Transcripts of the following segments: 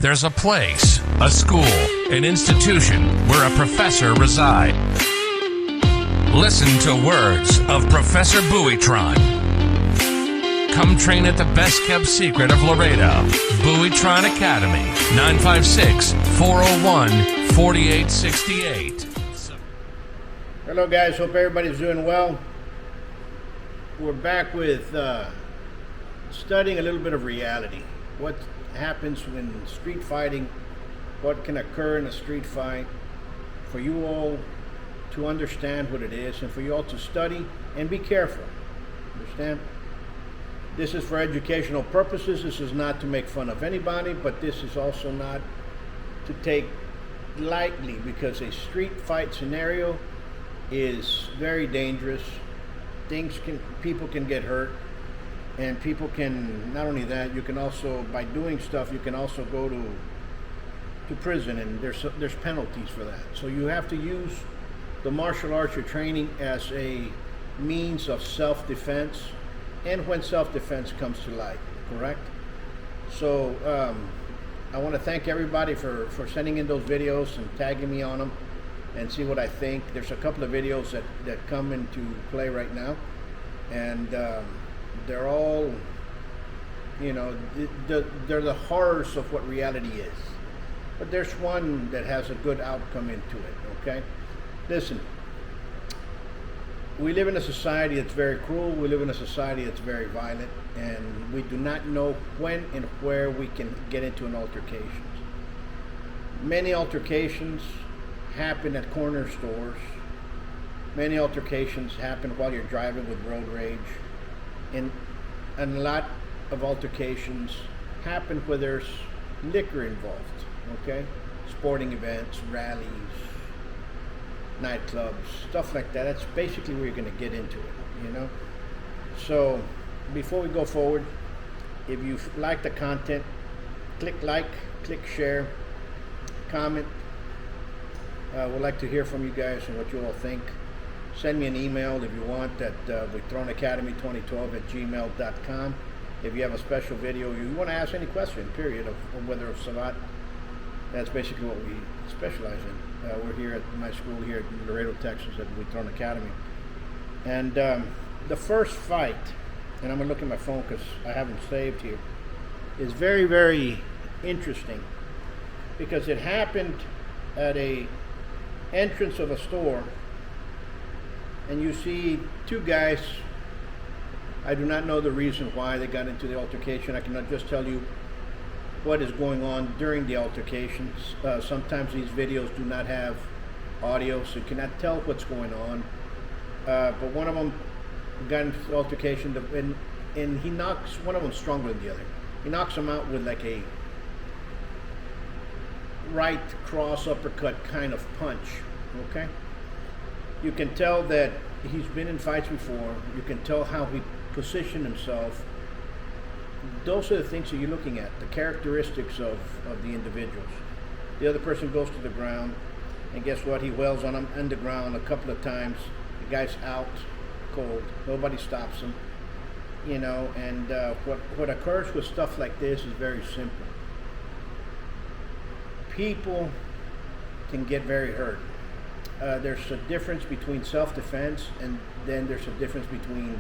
there's a place, a school, an institution where a professor resides. Listen to words of Professor Buitron. Come train at the best-kept secret of Laredo, Buitron Academy, 956-401-4868. Hello guys, hope everybody's doing well. We're back with studying a little bit of reality. What happens when street fighting, what can occur in a street fight, for you all to understand what it is and for you all to study and be careful. Understand? This is for educational purposes. This is not to make fun of anybody, but this is also not to take lightly, because a street fight scenario is very dangerous. People can get hurt, and people can, not only that, you can also, by doing stuff, you can also go to prison, and there's penalties for that. So you have to use the martial arts you're training as a means of self-defense, and when self-defense comes to light, correct? So I want to thank everybody for sending in those videos and tagging me on them and see what I think. There's a couple of videos that come into play right now, and they're all, you know, they're the horrors of what reality is. But there's one that has a good outcome into it, okay? Listen, we live in a society that's very cruel. We live in a society that's very violent, and we do not know when and where we can get into an altercation. Many altercations happen at corner stores. Many altercations happen while you're driving with road rage. And a lot of altercations happen where there's liquor involved, okay? Sporting events, rallies, nightclubs, stuff like that. That's basically where you're going to get into it, you know? So before we go forward, if you like the content, click like, click share, comment. We'd like to hear from you guys and what you all think. Send me an email if you want at Buitron Academy 2012@gmail.com. If you have a special video, you want to ask any question, period, of whether of Savate. That's basically what we specialize in. We're here at my school here in Laredo, Texas, at Buitron Academy. And the first fight, and I'm going to look at my phone because I have them saved here, is very, very interesting, because it happened at a entrance of a store, and you see two guys. I do not know the reason why they got into the altercation. I cannot just tell you what is going on during the altercations. Sometimes these videos do not have audio, so you cannot tell what's going on. But one of them got into the altercation, and he knocks one of them stronger than the other. He knocks him out with like a right cross uppercut kind of punch, okay? You can tell that he's been in fights before. You can tell how he positioned himself. Those are the things that you're looking at, the characteristics of the individuals. The other person goes to the ground, and guess what? He wails on him on the ground a couple of times. The guy's out cold. Nobody stops him, you know. And what occurs with stuff like this is very simple. People can get very hurt. There's a difference between self-defense, and then there's a difference between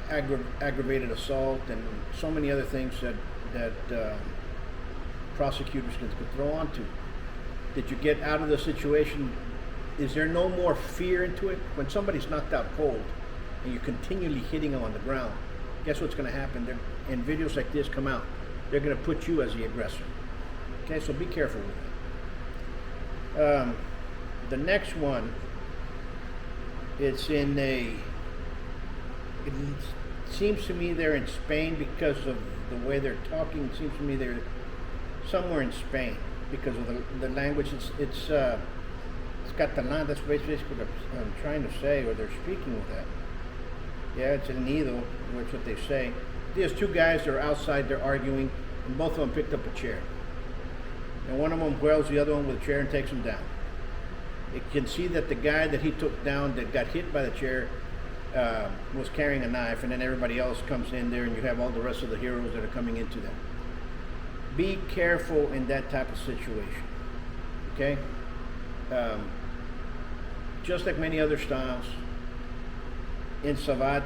aggravated assault and so many other things that prosecutors can throw onto. Did you get out of the situation? Is there no more fear into it? When somebody's knocked out cold and you're continually hitting them on the ground, guess what's going to happen? And videos like this come out. They're going to put you as the aggressor. Okay, so be careful with that. The next one, it seems to me they're in Spain because of the way they're talking. It seems to me they're somewhere in Spain because of the language. It's Catalan. That's basically what I'm trying to say, or they're speaking with that. Yeah, it's El Nido, which is what they say. There's two guys that are outside, they're arguing, and both of them picked up a chair. And one of them whirls the other one with a chair and takes him down. You can see that the guy that he took down, that got hit by the chair, was carrying a knife, and then everybody else comes in there, and you have all the rest of the heroes that are coming into that. Be careful in that type of situation, okay? Just like many other styles, in Savate,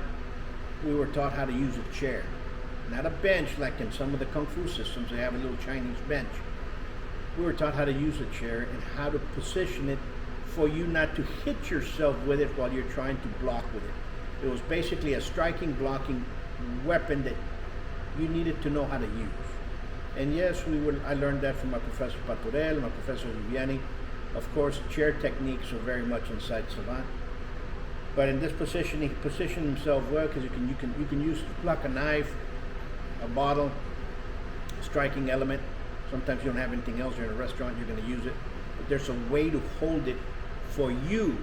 we were taught how to use a chair. Not a bench like in some of the Kung Fu systems, they have a little Chinese bench. We were taught how to use a chair and how to position it for you not to hit yourself with it while you're trying to block with it. It was basically a striking, blocking weapon that you needed to know how to use. And yes, I learned that from my Professor Paturel, my Professor Viviani. Of course, chair techniques are very much inside Savate. But in this position, he positioned himself well because you can use block a knife, a bottle, a striking element. Sometimes you don't have anything else. You're in a restaurant, you're going to use it. But there's a way to hold it for you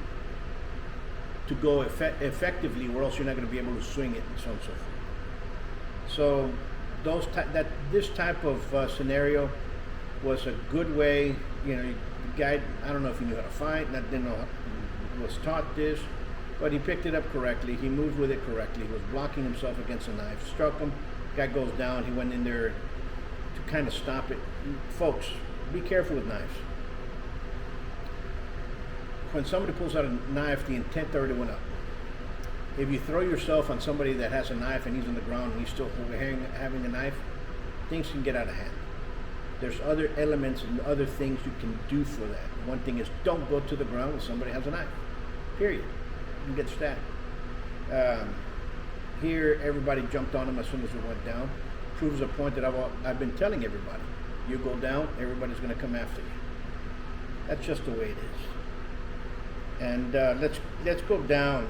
to go effectively, or else you're not going to be able to swing it and so on and so forth. So this type of scenario was a good way. You know, the guy, I don't know if he knew how to fight, didn't know, was taught this, but he picked it up correctly. He moved with it correctly. He was blocking himself against a knife, struck him, guy goes down. He went in there to kind of stop it. Folks, be careful with knives. When somebody pulls out a knife, the intent already went up. If you throw yourself on somebody that has a knife and he's on the ground and he's still having a knife, things can get out of hand. There's other elements and other things you can do for that. One thing is, don't go to the ground when somebody has a knife. Period. You can get stabbed. Here, everybody jumped on him as soon as it went down. Proves a point that I've been telling everybody. You go down, everybody's going to come after you. That's just the way it is. And let's go down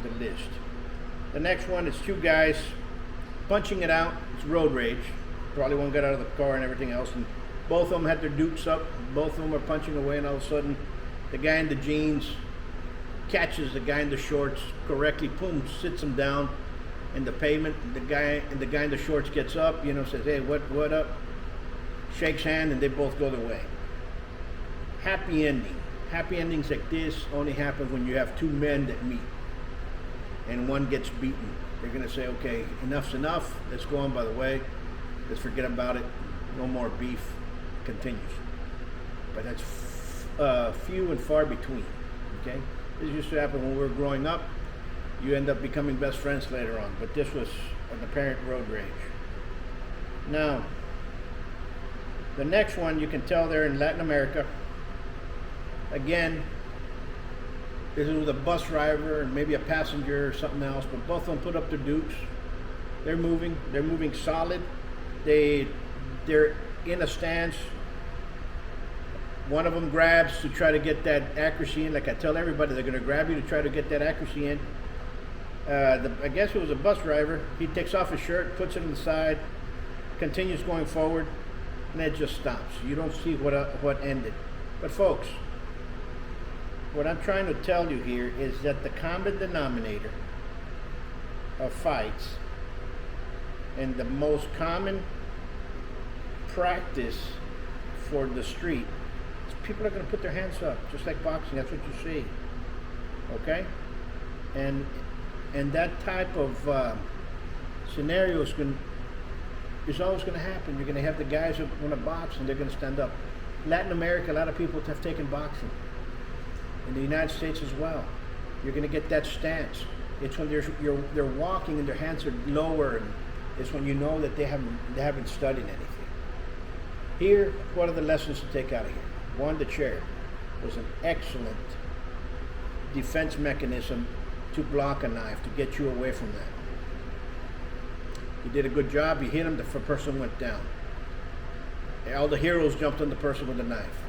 the list. The next one is two guys punching it out. It's road rage. Probably one got out of the car and everything else, and both of them had their dukes up. Both of them are punching away, and all of a sudden, the guy in the jeans catches the guy in the shorts correctly. Boom, sits him down in the pavement. The guy in the shorts gets up, says, "Hey, what up?" Shakes hand, and they both go their way. Happy ending. Happy endings like this only happen when you have two men that meet and one gets beaten. They're going to say, okay, enough's enough. Let's go on by the way. Let's forget about it. No more beef. Continues. But that's few and far between. Okay? This used to happen when we were growing up. You end up becoming best friends later on. But this was an apparent road rage. Now, the next one, you can tell they're in Latin America. Again, this is with a bus driver and maybe a passenger or something else, but both of them put up their dukes. They're moving solid. They're in a stance. One of them grabs to try to get that accuracy in. Like I tell everybody, they're going to grab you to try to get that accuracy in. I guess it was a bus driver. He takes off his shirt, puts it on the side, continues going forward, and it just stops. You don't see what ended. But folks, what I'm trying to tell you here is that the common denominator of fights and the most common practice for the street is people are going to put their hands up, just like boxing. That's what you see. Okay? And that type of scenario is always going to happen. You're going to have the guys who want to box and they're going to stand up. Latin America, a lot of people have taken boxing. In the United States as well. You're going to get that stance. It's when they're walking and their hands are lower, and it's when you know that they haven't studied anything. Here, what are the lessons to take out of here? One, the chair was an excellent defense mechanism to block a knife, to get you away from that. You did a good job. You hit him, the person went down. All the heroes jumped on the person with the knife.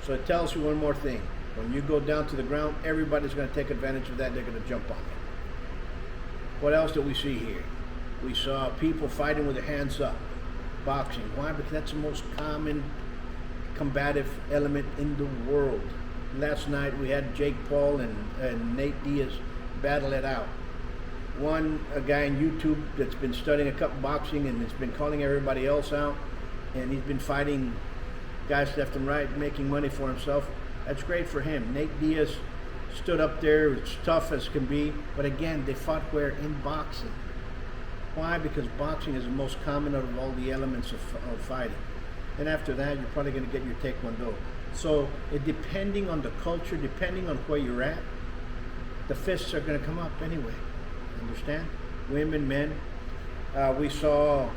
So it tells you one more thing. When you go down to the ground, everybody's going to take advantage of that. They're going to jump on you. What else did we see here? We saw people fighting with their hands up. Boxing. Why? Because that's the most common combative element in the world. Last night we had Jake Paul and Nate Diaz battle it out. A guy on YouTube that's been studying a couple boxing and has been calling everybody else out. And he's been fighting guys left and right, making money for himself. That's great for him. Nate Diaz stood up there as tough as can be. But again, they fought where? In boxing. Why? Because boxing is the most common out of all the elements of fighting. And after that, you're probably going to get your taekwondo. So depending on the culture, depending on where you're at, the fists are going to come up anyway. Understand? Women, men. We saw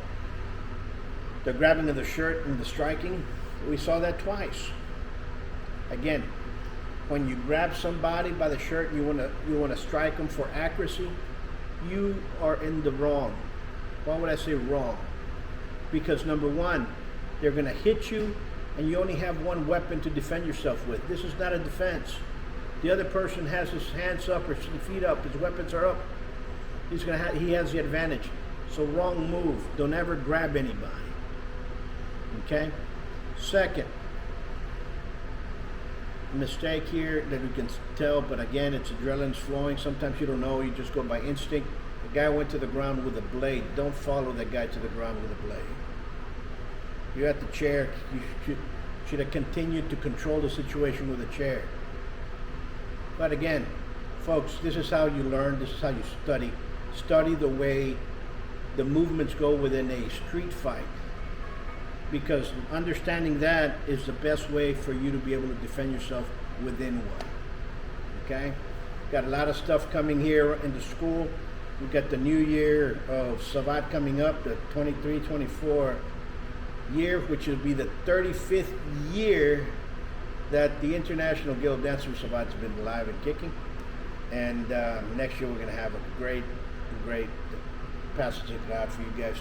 the grabbing of the shirt and the striking. We saw that twice. Again, when you grab somebody by the shirt, you want to strike them for accuracy, you are in the wrong. Why would I say wrong? Because number one, they're going to hit you, and you only have one weapon to defend yourself with. This is not a defense. The other person has his hands up or his feet up, his weapons are up. He has the advantage. So wrong move. Don't ever grab anybody. Okay? Second mistake here that we can tell, but again, it's adrenaline's flowing. Sometimes you don't know, you just go by instinct. The guy went to the ground with a blade. Don't follow that guy to the ground with a blade. You're at the chair, you should have continued to control the situation with a chair. But again, folks, this is how you learn, this is how you study. Study the way the movements go within a street fight. Because understanding that is the best way for you to be able to defend yourself within one. Okay? Got a lot of stuff coming here in the school. We've got the new year of Savate coming up, the 23-24 year, which will be the 35th year that the International Guild of Danse De Rue Savate has been alive and kicking. And next year we're going to have a great passage of God for you guys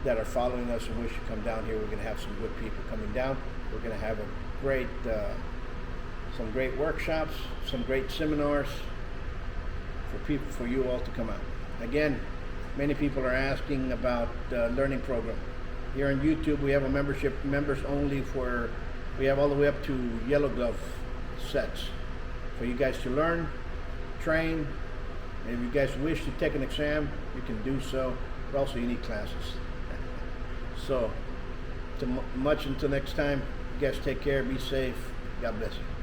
that are following us and wish to come down here. We're going to have some good people coming down. We're going to have some great workshops, some great seminars for you all to come out. Again, many people are asking about learning program. Here on YouTube, we have a membership, members only, where we have all the way up to yellow glove sets for you guys to learn, train, and if you guys wish to take an exam, you can do so, but also you need classes. So, much until next time, you guys take care, be safe, God bless you.